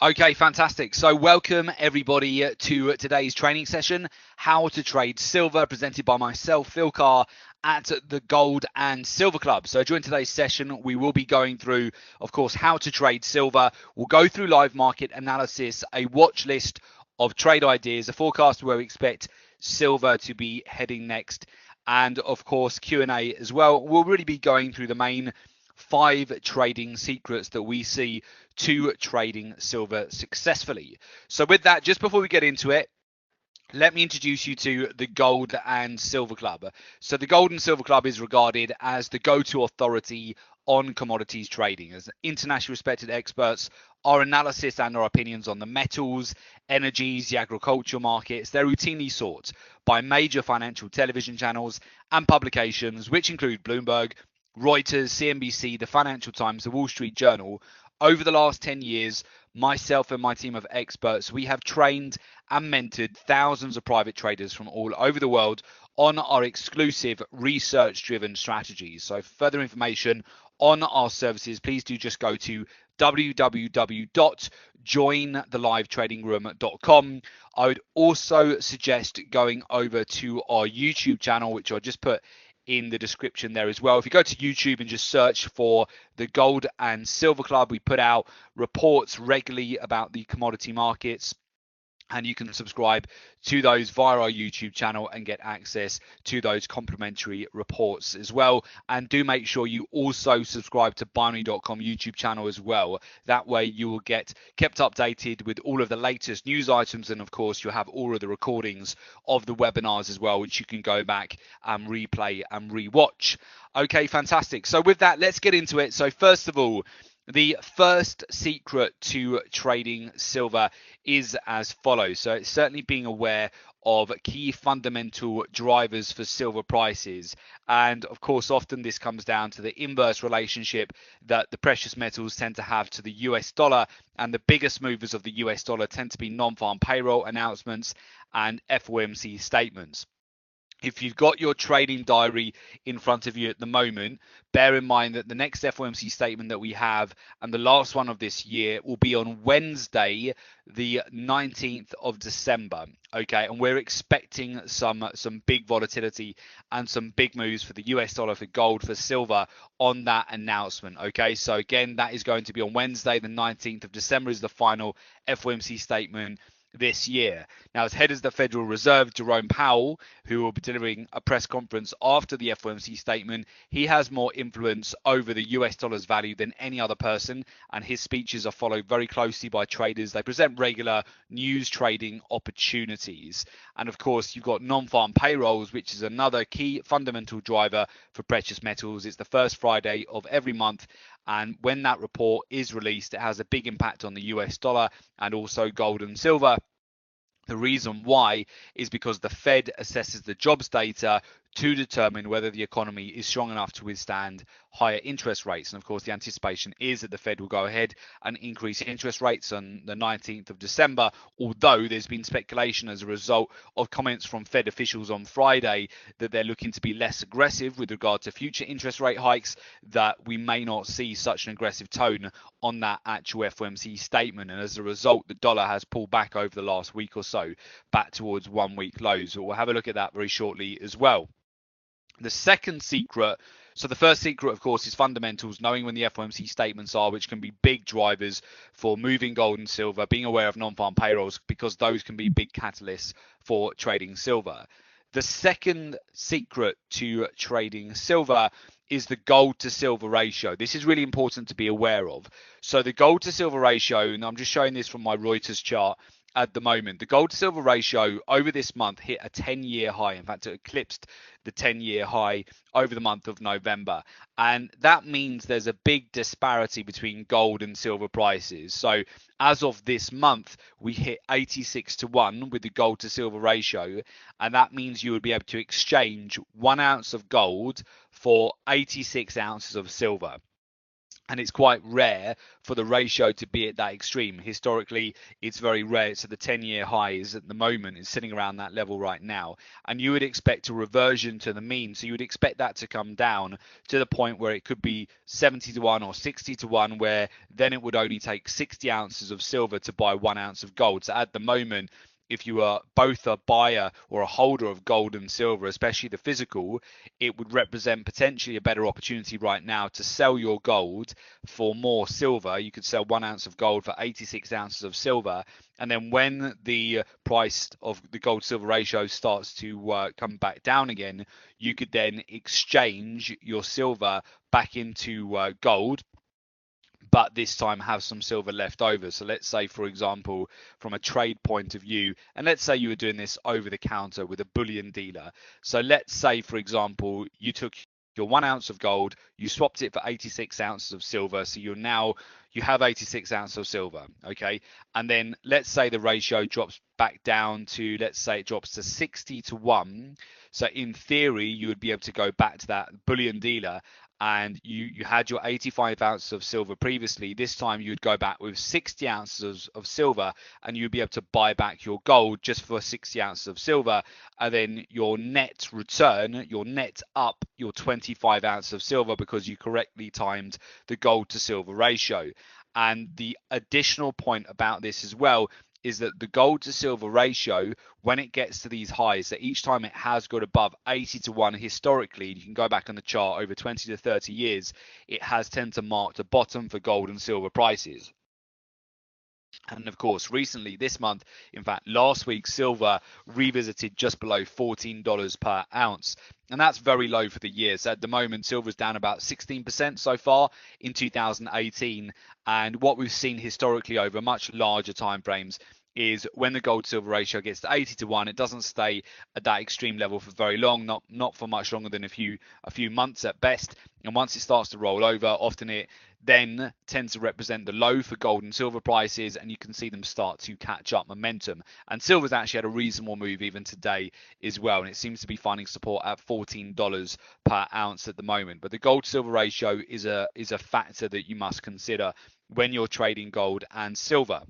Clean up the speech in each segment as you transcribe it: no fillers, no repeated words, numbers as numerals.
Okay, fantastic. So welcome everybody to today's training session, How to Trade Silver, presented by myself, Phil Carr, at the Gold and Silver Club. So during today's session, we will be going through, of course, how to trade silver. We'll go through live market analysis, a watch list of trade ideas, a forecast where we expect silver to be heading next, and of course, Q&A as well. We'll really be going through the main 5 trading secrets that we see to trading silver successfully. So with that, just before we get into it, let me introduce you to the Gold and Silver Club. So the Gold and Silver Club is regarded as the go-to authority on commodities trading, as internationally respected experts. Our analysis and our opinions on the metals, energies, the agricultural markets, they're routinely sought by major financial television channels and publications, which include Bloomberg, Reuters, CNBC, the Financial Times, the Wall Street Journal. Over the last 10 years, myself and my team of experts, we have trained and mentored thousands of private traders from all over the world on our exclusive research-driven strategies. So for further information on our services, please do just go to www.jointhelivetradingroom.com. I would also suggest going over to our YouTube channel, which I'll just put in the description there as well. If you go to YouTube and just search for the Gold and Silver Club, we put out reports regularly about the commodity markets, and you can subscribe to those via our YouTube channel and get access to those complimentary reports as well. And do make sure you also subscribe to Binary.com YouTube channel as well. That way you will get kept updated with all of the latest news items, and of course you'll have all of the recordings of the webinars as well, which you can go back and replay and rewatch. Okay, fantastic. So with that, let's get into it. So first of all, the first secret to trading silver is as follows. So it's certainly being aware of key fundamental drivers for silver prices. And of course, often this comes down to the inverse relationship that the precious metals tend to have to the US dollar. And the biggest movers of the US dollar tend to be non-farm payroll announcements and FOMC statements. If you've got your trading diary in front of you at the moment, bear in mind that the next FOMC statement that we have, and the last one of this year, will be on Wednesday, the 19th of December. Okay, and we're expecting some big volatility and some big moves for the US dollar, for gold, for silver on that announcement. Okay, so again, that is going to be on Wednesday, the 19th of December is the final FOMC statement this year. Now, as head of the Federal Reserve, Jerome Powell, who will be delivering a press conference after the FOMC statement, he has more influence over the US dollar's value than any other person, and his speeches are followed very closely by traders. They present regular news trading opportunities. And of course, you've got non-farm payrolls, which is another key fundamental driver for precious metals. It's the first Friday of every month, and when that report is released, it has a big impact on the US dollar and also gold and silver. The reason why is because the Fed assesses the jobs data to determine whether the economy is strong enough to withstand higher interest rates. And of course, the anticipation is that the Fed will go ahead and increase interest rates on the 19th of December, although there's been speculation as a result of comments from Fed officials on Friday that they're looking to be less aggressive with regard to future interest rate hikes, that we may not see such an aggressive tone on that actual FOMC statement. And as a result, the dollar has pulled back over the last week or so, back towards 1 week lows. We'll have a look at that very shortly as well. The second secret, so the first secret, of course, is fundamentals, knowing when the FOMC statements are, which can be big drivers for moving gold and silver, being aware of non-farm payrolls, because those can be big catalysts for trading silver. The second secret to trading silver is the gold to silver ratio. This is really important to be aware of. So the gold to silver ratio, and I'm just showing this from my Reuters chart at the moment, the gold to silver ratio over this month hit a 10-year high. In fact, it eclipsed the 10-year high over the month of November. And that means there's a big disparity between gold and silver prices. So as of this month, we hit 86 to 1 with the gold to silver ratio. And that means you would be able to exchange 1 ounce of gold for 86 ounces of silver. And it's quite rare for the ratio to be at that extreme. Historically, it's very rare. So the 10-year high is at the moment is sitting around that level right now. And you would expect a reversion to the mean. So you would expect that to come down to the point where it could be 70 to 1 or 60 to 1, where then it would only take 60 ounces of silver to buy 1 ounce of gold. So at the moment, if you are both a buyer or a holder of gold and silver, especially the physical, it would represent potentially a better opportunity right now to sell your gold for more silver. You could sell 1 ounce of gold for 86 ounces of silver. And then when the price of the gold silver ratio starts to come back down again, you could then exchange your silver back into gold, but this time have some silver left over. So let's say, for example, from a trade point of view, and let's say you were doing this over the counter with a bullion dealer. So let's say, for example, you took your 1 ounce of gold, you swapped it for 86 ounces of silver. So you have 86 ounces of silver, okay? And then let's say the ratio drops back down to, let's say it drops to 60 to 1. So in theory, you would be able to go back to that bullion dealer, and you had your 85 ounces of silver previously. This time you'd go back with 60 ounces of silver, and you'd be able to buy back your gold just for 60 ounces of silver. And then your net return, your net up your 25 ounces of silver, because you correctly timed the gold to silver ratio. And the additional point about this as well is that the gold to silver ratio, when it gets to these highs, that each time it has got above 80 to 1 historically, you can go back on the chart over 20 to 30 years, it has tended to mark the bottom for gold and silver prices. And of course, recently, this month, in fact, last week, silver revisited just below $14 per ounce. And that's very low for the year. So at the moment, silver's down about 16% so far in 2018. And what we've seen historically over much larger time frames is when the gold silver ratio gets to 80 to 1, it doesn't stay at that extreme level for very long, not for much longer than a few months at best. And once it starts to roll over, often it then tends to represent the low for gold and silver prices, and you can see them start to catch up momentum. And silver's actually had a reasonable move even today as well, and it seems to be finding support at $14 per ounce at the moment. But the gold silver ratio is a factor that you must consider when you're trading gold and silver.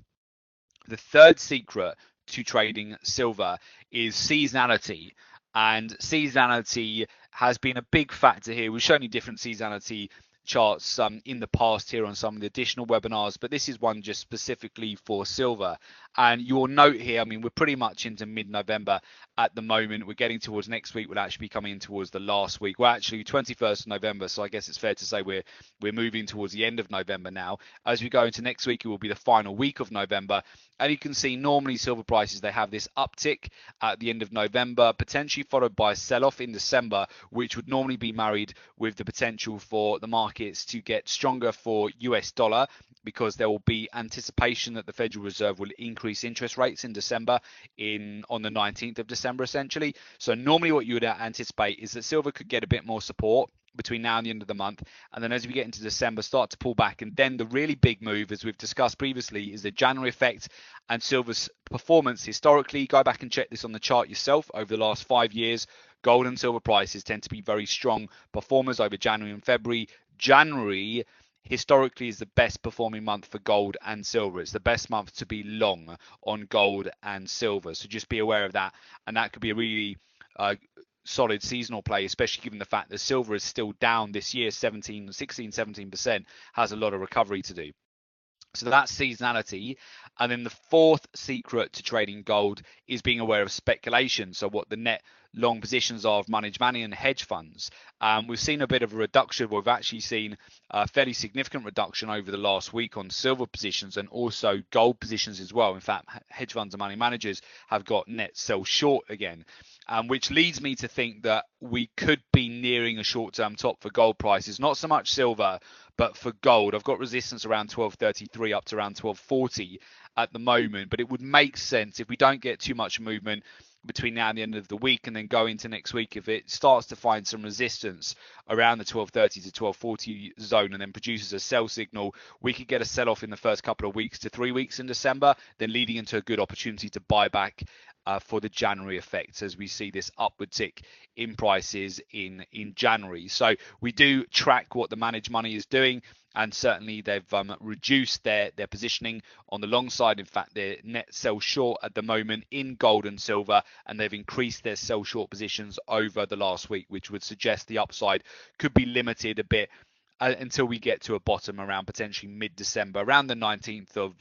The third secret to trading silver is seasonality. And seasonality has been a big factor here. We've shown you different seasonality charts in the past here on some of the additional webinars, but this is one just specifically for silver. And you'll note here, I mean, we're pretty much into mid-November at the moment. We're getting towards next week. We'll actually be coming in towards the last week. Well, actually 21st of November, so I guess it's fair to say we're moving towards the end of November now. As we go into next week, it will be the final week of November. And you can see normally silver prices, they have this uptick at the end of November, potentially followed by a sell-off in December, which would normally be married with the potential for the markets to get stronger for US dollar, because there will be anticipation that the Federal Reserve will increase interest rates in December, on the 19th of December, essentially. So normally what you would anticipate is that silver could get a bit more support between now and the end of the month, and then as we get into December, start to pull back. And then the really big move, as we've discussed previously, is the January effect. And silver's performance historically, go back and check this on the chart yourself, over the last 5 years, gold and silver prices tend to be very strong performers over January and February. January historically is the best performing month for gold and silver. It's the best month to be long on gold and silver, so just be aware of that. And that could be a really solid seasonal play, especially given the fact that silver is still down this year, 17%, has a lot of recovery to do. So that's seasonality. And then the fourth secret to trading gold is being aware of speculation. So what the net long positions are of managed money and hedge funds. We've seen a bit of a reduction. We've actually seen a fairly significant reduction over the last week on silver positions and also gold positions as well. In fact, hedge funds and money managers have got net sell short again, which leads me to think that we could be nearing a short-term top for gold prices, not so much silver, but for gold. I've got resistance around 1233 up to around 1240 at the moment, but it would make sense if we don't get too much movement between now and the end of the week and then go into next week. If it starts to find some resistance around the 1230 to 1240 zone and then produces a sell signal, we could get a sell-off in the first couple of weeks to 3 weeks in December, then leading into a good opportunity to buy back for the January effects, as we see this upward tick in prices in January. So we do track what the managed money is doing, and certainly they've reduced their positioning on the long side. In fact, they're net sell short at the moment in gold and silver, and they've increased their sell short positions over the last week, which would suggest the upside could be limited a bit until we get to a bottom around potentially mid-December, around the 19th of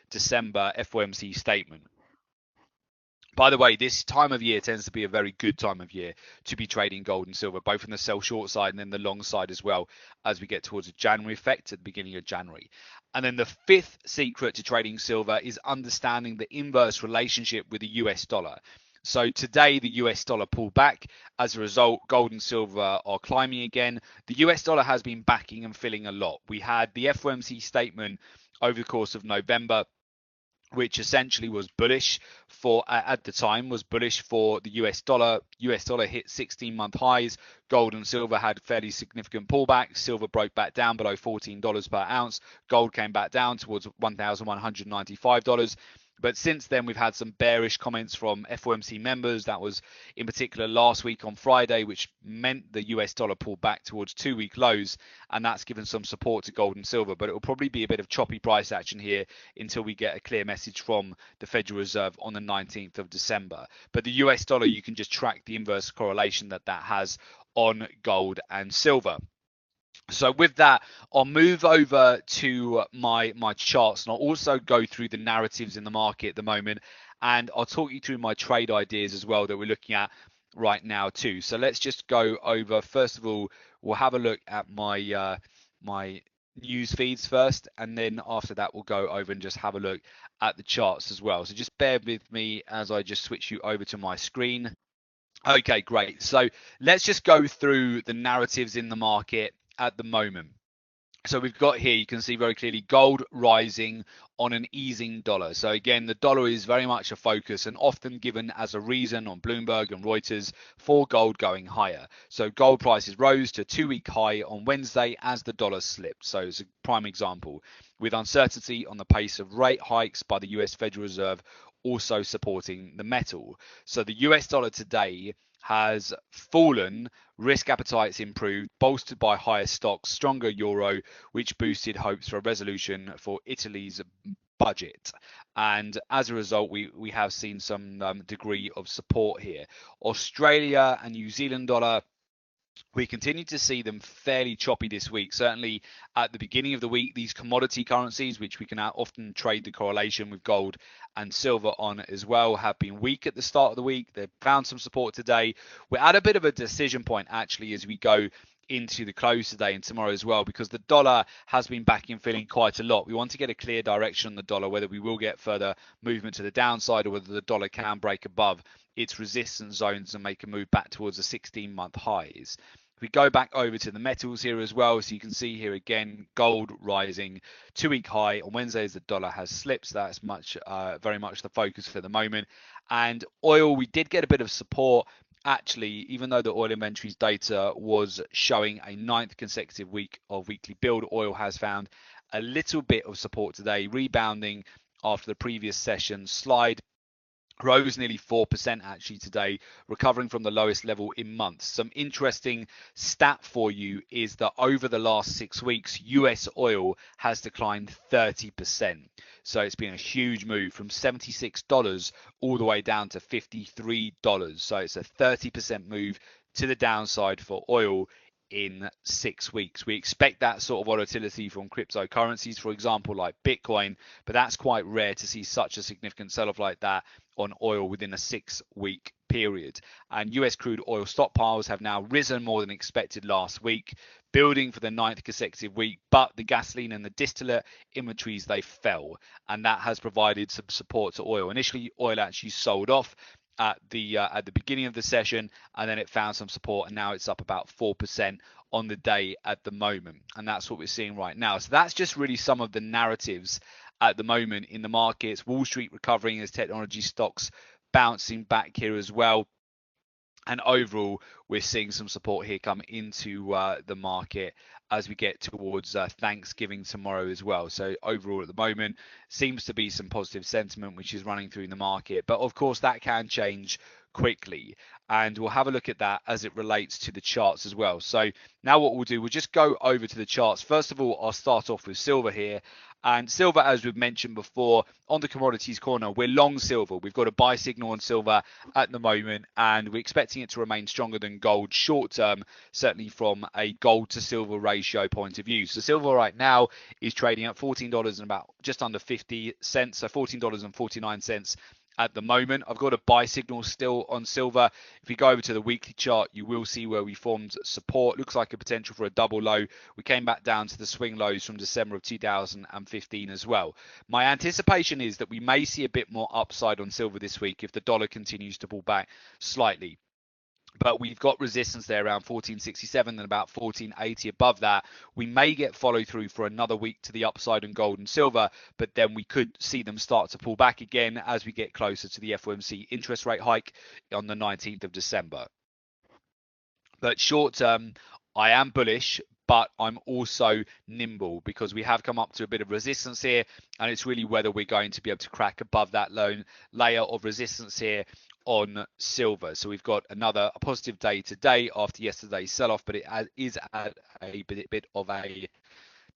December FOMC statement. By the way, this time of year tends to be a very good time of year to be trading gold and silver, both on the sell short side and then the long side as well, as we get towards a January effect at the beginning of January. And then the fifth secret to trading silver is understanding the inverse relationship with the US dollar. So today the US dollar pulled back. As a result, gold and silver are climbing again. The US dollar has been backing and filling a lot. We had the FOMC statement over the course of November, which essentially was bullish for, at the time, was bullish for the US dollar. US dollar hit 16-month highs. Gold and silver had fairly significant pullbacks. Silver broke back down below $14 per ounce. Gold came back down towards $1,195. But since then, we've had some bearish comments from FOMC members. That was in particular last week on Friday, which meant the US dollar pulled back towards 2-week lows, and that's given some support to gold and silver. But it will probably be a bit of choppy price action here until we get a clear message from the Federal Reserve on the 19th of December. But the US dollar, you can just track the inverse correlation that has on gold and silver. So with that, I'll move over to my charts, and I'll also go through the narratives in the market at the moment, and I'll talk you through my trade ideas as well that we're looking at right now too. So let's just go over. First of all, we'll have a look at my my news feeds first, and then after that we'll go over and just have a look at the charts as well. So just bear with me as I just switch you over to my screen. Okay, great. So let's just go through the narratives in the market at the moment. So we've got here, you can see very clearly gold rising on an easing dollar. So again, the dollar is very much a focus and often given as a reason on Bloomberg and Reuters for gold going higher. So gold prices rose to a 2-week high on Wednesday as the dollar slipped. So it's a prime example, with uncertainty on the pace of rate hikes by the US Federal Reserve also supporting the metal. So the US dollar today has fallen, risk appetites improved, bolstered by higher stocks, stronger euro, which boosted hopes for a resolution for Italy's budget. And as a result, we have seen some degree of support here. Australia and New Zealand dollar, we continue to see them fairly choppy this week. Certainly at the beginning of the week, these commodity currencies, which we can often trade the correlation with gold and silver on as well, have been weak at the start of the week. They've found some support today. We're at a bit of a decision point actually as we go into the close today and tomorrow as well, because the dollar has been back in feeling quite a lot. We want to get a clear direction on the dollar, whether we will get further movement to the downside or whether the dollar can break above its resistance zones and make a move back towards the 16-month highs. We go back over to the metals here as well, so you can see here again gold rising 2-week high on Wednesday as the dollar has slipped. So that's very much the focus for the moment. And oil, we did get a bit of support actually, even though the oil inventories data was showing a 9th consecutive week of weekly build. Oil has found a little bit of support today, rebounding after the previous session slide. Rose nearly 4% actually today, recovering from the lowest level in months. Some interesting stat for you is that over the last 6 weeks, US oil has declined 30%. So it's been a huge move from $76 all the way down to $53. So it's a 30% move to the downside for oil in 6 weeks. We expect that sort of volatility from cryptocurrencies, for example, like Bitcoin, but that's quite rare to see such a significant sell-off like that on oil within a 6-week period. And US crude oil stockpiles have now risen more than expected last week, building for the 9th consecutive week, but the gasoline and the distillate inventories, they fell, and that has provided some support to oil. Initially, oil actually sold off at the beginning of the session, and then it found some support, and now it's up about 4% on the day at the moment, and that's what we're seeing right now. So that's just really some of the narratives at the moment in the markets. Wall Street recovering as technology stocks bouncing back here as well, and overall we're seeing some support here come into the market as we get towards Thanksgiving tomorrow as well. So overall at the moment seems to be some positive sentiment which is running through the market, but of course that can change quickly, and we'll have a look at that as it relates to the charts as well. So now what we'll do, we'll just go over to the charts. First of all, I'll start off with silver here. And silver, as we've mentioned before, on the commodities corner, we're long silver. We've got a buy signal on silver at the moment, and we're expecting it to remain stronger than gold short term, certainly from a gold to silver ratio point of view. So silver right now is trading at $14 and about just under 50 cents, so $14.49 at the moment. I've got a buy signal still on silver. If we go over to the weekly chart, you will see where we formed support. Looks like a potential for a double low. We came back down to the swing lows from December of 2015 as well. My anticipation is that we may see a bit more upside on silver this week if the dollar continues to pull back slightly. But we've got resistance there around 1467 and about 1480 above that. We may get follow through for another week to the upside in gold and silver, but then we could see them start to pull back again as we get closer to the FOMC interest rate hike on the 19th of December. But short term, I am bullish, but I'm also nimble because we have come up to a bit of resistance here, and it's really whether we're going to be able to crack above that low layer of resistance here on silver. So we've got a positive day today after yesterday's sell-off, but it is at a bit of a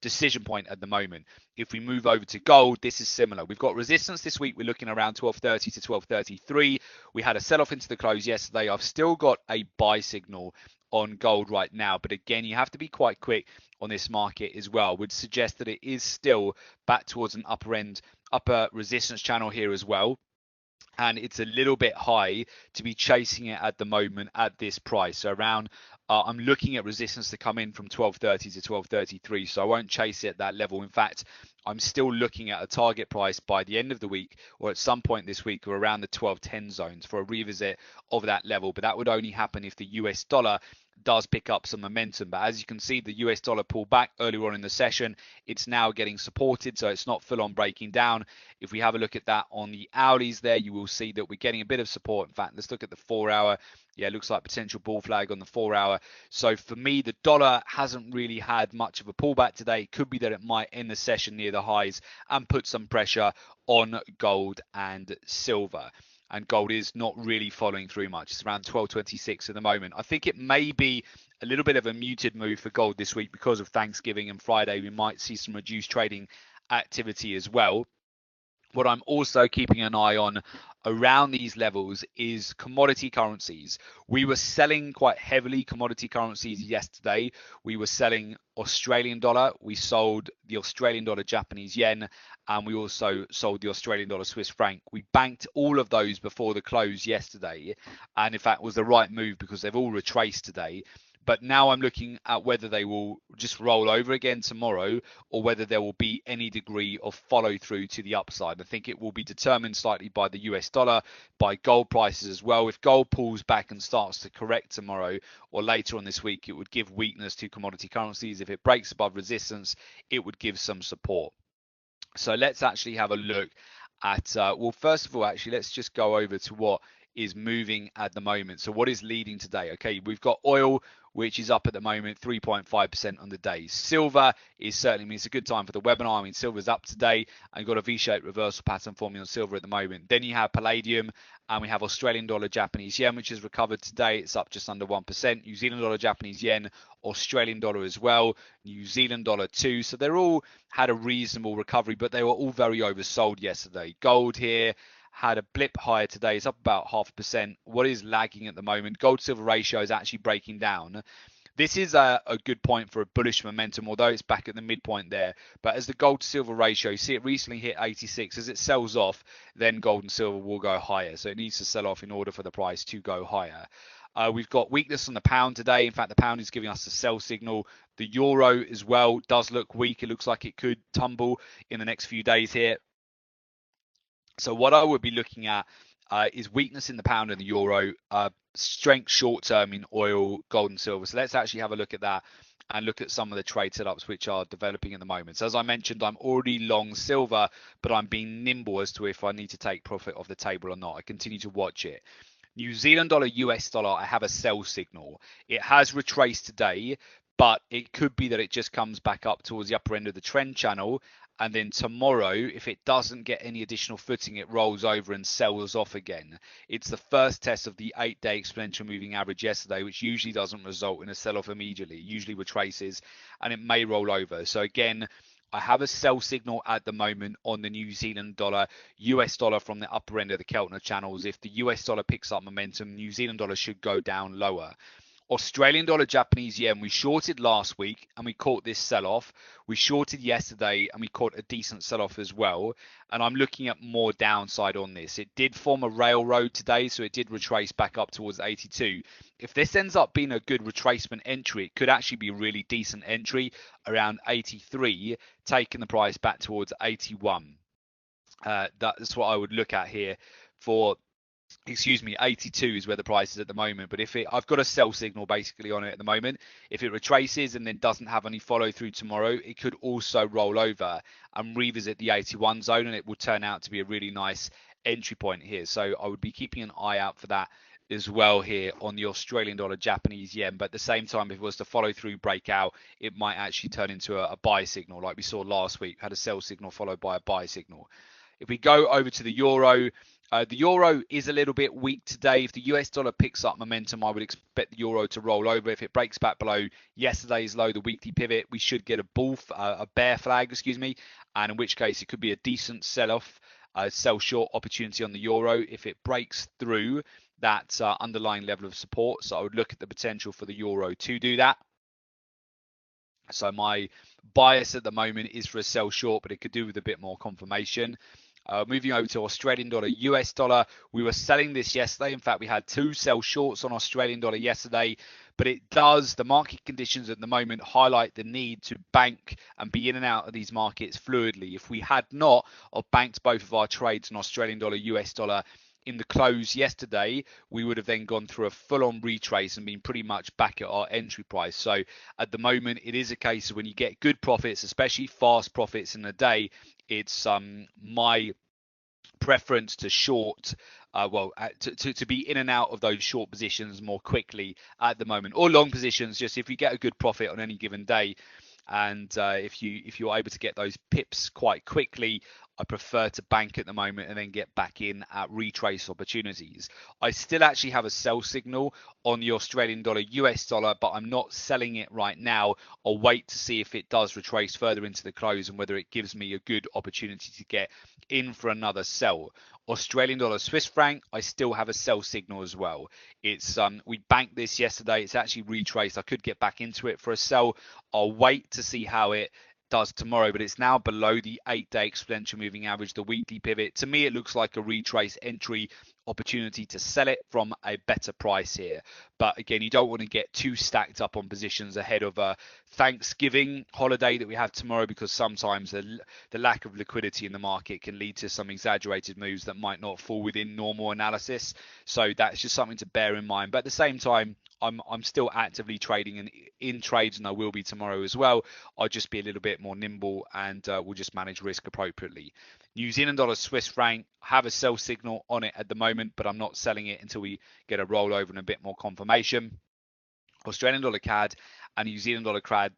decision point at the moment. If we move over to gold, this is similar. We've got resistance this week. We're looking around 1230 to 1233. We had a sell-off into the close yesterday. I've still got a buy signal on gold right now, but again, you have to be quite quick on this market as well. Would suggest that it is still back towards an upper resistance channel here as well, and it's a little bit high to be chasing it at the moment at this price. So around I'm looking at resistance to come in from 1230 to 1233, so I won't chase it at that level. In fact, I'm still looking at a target price by the end of the week or at some point this week or around the 1210 zones for a revisit of that level, but that would only happen if the US dollar does pick up some momentum. But as you can see, the US dollar pulled back earlier on in the session. It's now getting supported, so it's not full on breaking down. If we have a look at that on the hourlies there, you will see that we're getting a bit of support. In fact, let's look at the 4 hour. Yeah, looks like potential bull flag on the 4 hour. So for me, the dollar hasn't really had much of a pullback today. It could be that it might end the session near the highs and put some pressure on gold and silver. And gold is not really following through much. It's around 1226 at the moment. I think it may be a little bit of a muted move for gold this week because of Thanksgiving and Friday. We might see some reduced trading activity as well. What I'm also keeping an eye on around these levels is commodity currencies. We were selling quite heavily commodity currencies yesterday. We were selling Australian dollar. We sold the Australian dollar Japanese yen, and we also sold the Australian dollar Swiss franc. We banked all of those before the close yesterday, and in fact was the right move because they've all retraced today. But now I'm looking at whether they will just roll over again tomorrow or whether there will be any degree of follow through to the upside. I think it will be determined slightly by the US dollar, by gold prices as well. If gold pulls back and starts to correct tomorrow or later on this week, it would give weakness to commodity currencies. If it breaks above resistance, it would give some support. So let's actually have a look at, well, first of all, actually, let's just go over to what is moving at the moment. So what is leading today? Okay, we've got oil, which is up at the moment 3.5% on the day. Silver is certainly, I mean, it's a good time for the webinar. I mean, silver's up today and got a V-shaped reversal pattern forming on silver at the moment. Then you have palladium, and we have Australian dollar Japanese yen, which has recovered today. It's up just under 1%. New Zealand dollar Japanese yen, Australian dollar as well, New Zealand dollar too. So they're all had a reasonable recovery, but they were all very oversold yesterday. Gold here had a blip higher today. It's up about 0.5%. What is lagging at the moment? Gold silver ratio is actually breaking down. This is a good point for a bullish momentum, although it's back at the midpoint there. But as the gold to silver ratio, you see it recently hit 86. As it sells off, then gold and silver will go higher. So it needs to sell off in order for the price to go higher. We've got weakness on the pound today. In fact, the pound is giving us a sell signal. The euro as well does look weak. It looks like it could tumble in the next few days here. So what I would be looking at is weakness in the pound and the euro, strength short term in oil, gold and silver. So let's actually have a look at that and look at some of the trade setups which are developing at the moment. So as I mentioned, I'm already long silver, but I'm being nimble as to if I need to take profit off the table or not. I continue to watch it. New Zealand dollar, US dollar, I have a sell signal. It has retraced today, but it could be that it just comes back up towards the upper end of the trend channel, and then tomorrow, if it doesn't get any additional footing, it rolls over and sells off again. It's the first test of the 8-day exponential moving average yesterday, which usually doesn't result in a sell-off immediately. It usually retraces and it may roll over. So again, I have a sell signal at the moment on the New Zealand dollar, US dollar from the upper end of the Keltner channels. If the US dollar picks up momentum, New Zealand dollar should go down lower. Australian dollar, Japanese yen, we shorted last week and we caught this sell-off. We shorted yesterday and we caught a decent sell-off as well. And I'm looking at more downside on this. It did form a railroad today, so it did retrace back up towards 82. If this ends up being a good retracement entry, it could actually be a really decent entry around 83, taking the price back towards 81. That's what I would look at here for. 82 is where the price is at the moment. But if I've got a sell signal basically on it at the moment. If it retraces and then doesn't have any follow through tomorrow, it could also roll over and revisit the 81 zone, and it will turn out to be a really nice entry point here. So I would be keeping an eye out for that as well here on the Australian dollar, Japanese yen. But at the same time, if it was to follow through breakout, it might actually turn into a buy signal like we saw last week. Had a sell signal followed by a buy signal. If we go over to the euro, the euro is a little bit weak today. If the US dollar picks up momentum, I would expect the euro to roll over. If it breaks back below yesterday's low, the weekly pivot, we should get a bear flag, and in which case it could be a decent sell-off, sell short opportunity on the euro if it breaks through that underlying level of support. So I would look at the potential for the euro to do that. So my bias at the moment is for a sell short, but it could do with a bit more confirmation. Moving over to Australian dollar, US dollar, we were selling this yesterday. In fact, we had 2 sell shorts on Australian dollar yesterday, but the market conditions at the moment highlight the need to bank and be in and out of these markets fluidly. If we had not banked both of our trades in Australian dollar, US dollar in the close yesterday, we would have then gone through a full-on retrace and been pretty much back at our entry price. So at the moment, it is a case of when you get good profits, especially fast profits in a day, it's my preference to short, to be in and out of those short positions more quickly at the moment, or long positions. Just if you get a good profit on any given day, and if you're able to get those pips quite quickly, I prefer to bank at the moment and then get back in at retrace opportunities. I still actually have a sell signal on the Australian dollar, US dollar, but I'm not selling it right now. I'll wait to see if it does retrace further into the close and whether it gives me a good opportunity to get in for another sell. Australian dollar, Swiss franc, I still have a sell signal as well. It's we banked this yesterday. It's actually retraced. I could get back into it for a sell. I'll wait to see how it does tomorrow, but it's now below the 8-day exponential moving average, the weekly pivot. To me, it looks like a retrace entry opportunity to sell it from a better price here. But again, you don't want to get too stacked up on positions ahead of a Thanksgiving holiday that we have tomorrow, because sometimes the lack of liquidity in the market can lead to some exaggerated moves that might not fall within normal analysis. So that's just something to bear in mind. But at the same time, I'm still actively trading in trades, and I will be tomorrow as well. I'll just be a little bit more nimble, and we'll just manage risk appropriately. New Zealand dollar, Swiss franc, have a sell signal on it at the moment, but I'm not selling it until we get a rollover and a bit more confirmation. Australian dollar CAD and New Zealand dollar CAD,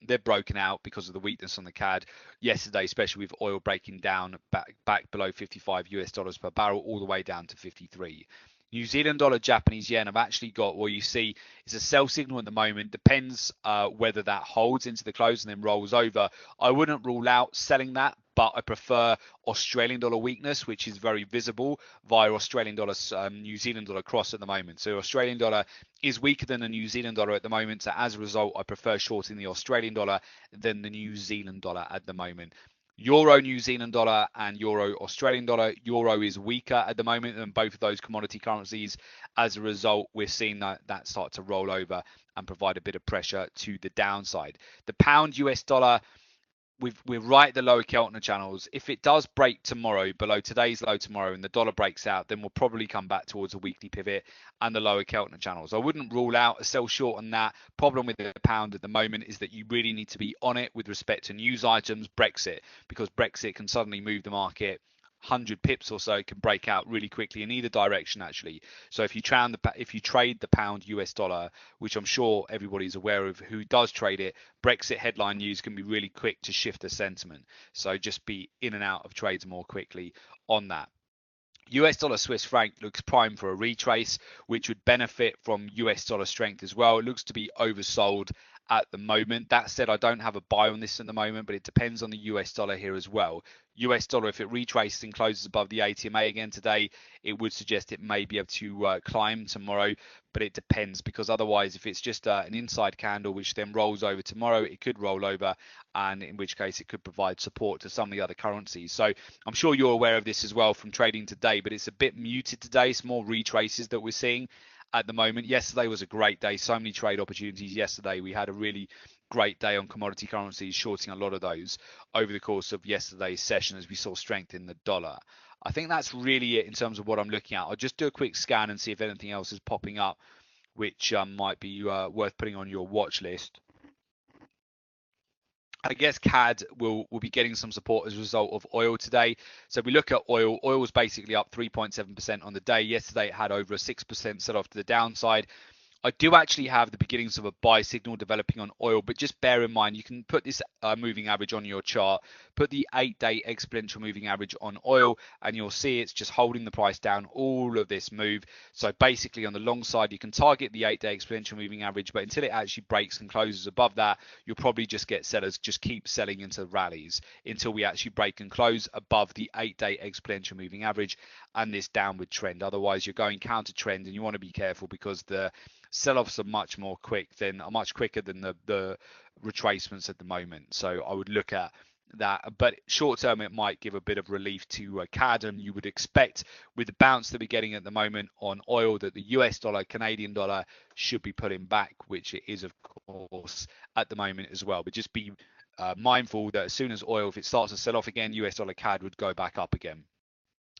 they're broken out because of the weakness on the CAD yesterday, especially with oil breaking down back below 55 US dollars per barrel, all the way down to 53. New Zealand dollar, Japanese yen, I've actually got, well, you see, it's a sell signal at the moment. Depends whether that holds into the close and then rolls over. I wouldn't rule out selling that, but I prefer Australian dollar weakness, which is very visible via Australian dollar, New Zealand dollar cross at the moment. So Australian dollar is weaker than the New Zealand dollar at the moment. So as a result, I prefer shorting the Australian dollar than the New Zealand dollar at the moment. Euro, New Zealand dollar, and Euro, Australian dollar. Euro is weaker at the moment than both of those commodity currencies. As a result, we're seeing that start to roll over and provide a bit of pressure to the downside. The pound US dollar, we're right at the lower Keltner channels. If it does break tomorrow, below today's low tomorrow, and the dollar breaks out, then we'll probably come back towards a weekly pivot and the lower Keltner channels. I wouldn't rule out a sell short on that. Problem with the pound at the moment is that you really need to be on it with respect to news items, Brexit, because Brexit can suddenly move the market 100 pips or so, it can break out really quickly in either direction actually. So if you trade the pound US dollar, which I'm sure everybody's aware of who does trade it, Brexit headline news can be really quick to shift the sentiment. So just be in and out of trades more quickly on that. US dollar Swiss franc looks prime for a retrace, which would benefit from US dollar strength as well. It looks to be oversold at the moment. That said, I don't have a buy on this at the moment, but it depends on the US dollar here as well. US dollar, if it retraces and closes above the ATMA again today, it would suggest it may be able to climb tomorrow, but it depends, because otherwise, if it's just an inside candle which then rolls over tomorrow, it could roll over, and in which case it could provide support to some of the other currencies. So I'm sure you're aware of this as well from trading today, but it's a bit muted today. It's more retraces that we're seeing at the moment. Yesterday was a great day. So many trade opportunities yesterday. We had a really great day on commodity currencies, shorting a lot of those over the course of yesterday's session as we saw strength in the dollar. I think that's really it in terms of what I'm looking at. I'll just do a quick scan and see if anything else is popping up which might be worth putting on your watch list. I guess CAD will be getting some support as a result of oil today. So if we look at oil, oil was basically up 3.7% on the day. Yesterday it had over a 6% sell off to the downside. I do actually have the beginnings of a buy signal developing on oil, but just bear in mind, you can put this moving average on your chart, put the 8-day exponential moving average on oil, and you'll see it's just holding the price down all of this move. So basically on the long side, you can target the 8-day exponential moving average, but until it actually breaks and closes above that, you'll probably just get sellers just keep selling into rallies until we actually break and close above the 8-day exponential moving average and this downward trend. Otherwise, you're going counter trend, and you want to be careful because the sell-offs are much quicker than the retracements at the moment. So I would look at that, but short term it might give a bit of relief to CAD, and you would expect with the bounce that we're getting at the moment on oil that the US dollar, Canadian dollar should be pulling back, which it is of course at the moment as well. But just be mindful that as soon as oil, if it starts to sell off again, US dollar CAD would go back up again.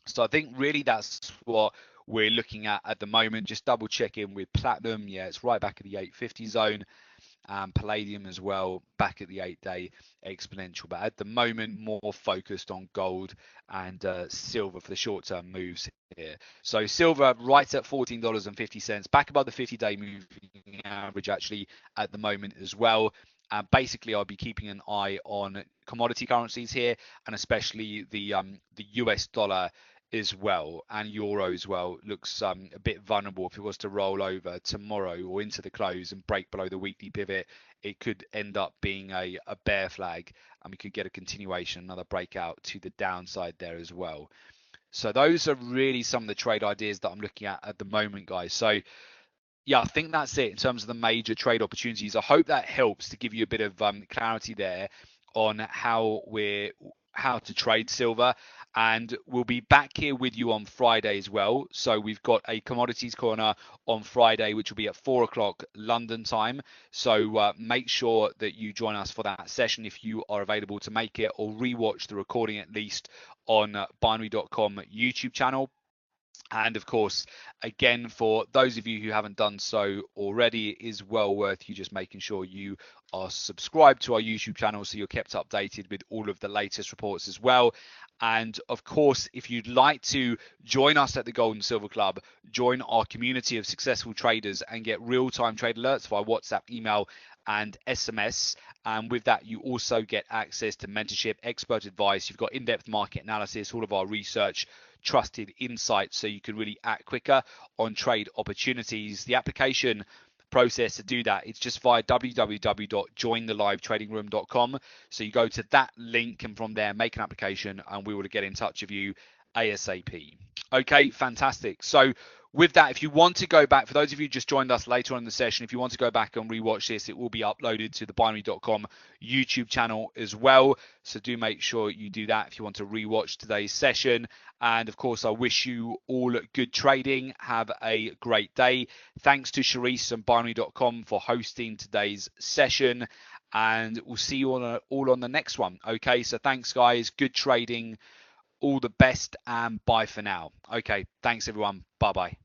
So I think really that's what we're looking at the moment. Just double check in with platinum. Yeah, it's right back at the 850 zone. Palladium as well, back at the 8-day exponential. But at the moment, more focused on gold and silver for the short-term moves here. So silver right at $14.50, back above the 50-day moving average actually at the moment as well. Basically, I'll be keeping an eye on commodity currencies here, and especially the US dollar as well, and euro as well. Looks a bit vulnerable. If it was to roll over tomorrow or into the close and break below the weekly pivot, it could end up being a bear flag, and we could get a continuation, another breakout to the downside there as well. So those are really some of the trade ideas that I'm looking at the moment, guys. So yeah, I think that's it in terms of the major trade opportunities. I hope that helps to give you a bit of clarity there on how to trade silver. And we'll be back here with you on Friday as well. So we've got a commodities corner on Friday, which will be at 4 o'clock London time. So make sure that you join us for that session if you are available to make it, or rewatch the recording at least on binary.com YouTube channel. And of course, again, for those of you who haven't done so already, it is well worth you just making sure you are subscribed to our YouTube channel so you're kept updated with all of the latest reports as well. And of course, if you'd like to join us at the Gold and Silver Club, join our community of successful traders and get real-time trade alerts via WhatsApp, email, and SMS. And with that, you also get access to mentorship, expert advice. You've got in-depth market analysis, all of our research, trusted insights, so you can really act quicker on trade opportunities. The application process to do that, it's just via www.jointhelivetradingroom.com. So you go to that link, and from there make an application, and we will get in touch with you ASAP. Okay, fantastic. So with that, if you want to go back, for those of you who just joined us later on in the session, if you want to go back and rewatch this, it will be uploaded to the binary.com YouTube channel as well. So do make sure you do that if you want to rewatch today's session. And of course, I wish you all good trading. Have a great day. Thanks to Sharice and binary.com for hosting today's session. And we'll see you all on the next one. Okay, so thanks, guys. Good trading. All the best, and bye for now. Okay, thanks, everyone. Bye-bye.